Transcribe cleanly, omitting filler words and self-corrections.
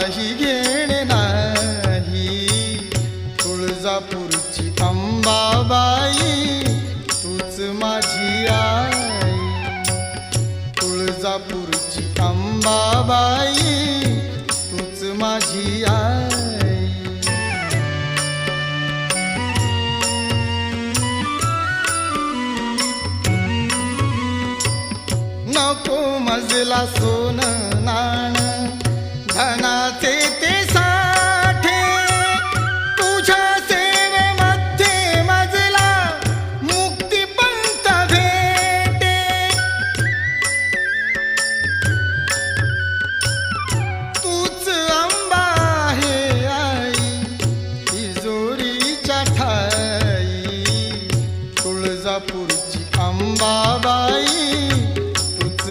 काही घेणे नाही. तुळजापूरची अंबाबाई तूच माझी आई. तुळजापूरची अंबाबाई तूच माझी आई. नको मजला सोनं नाणं धनाचे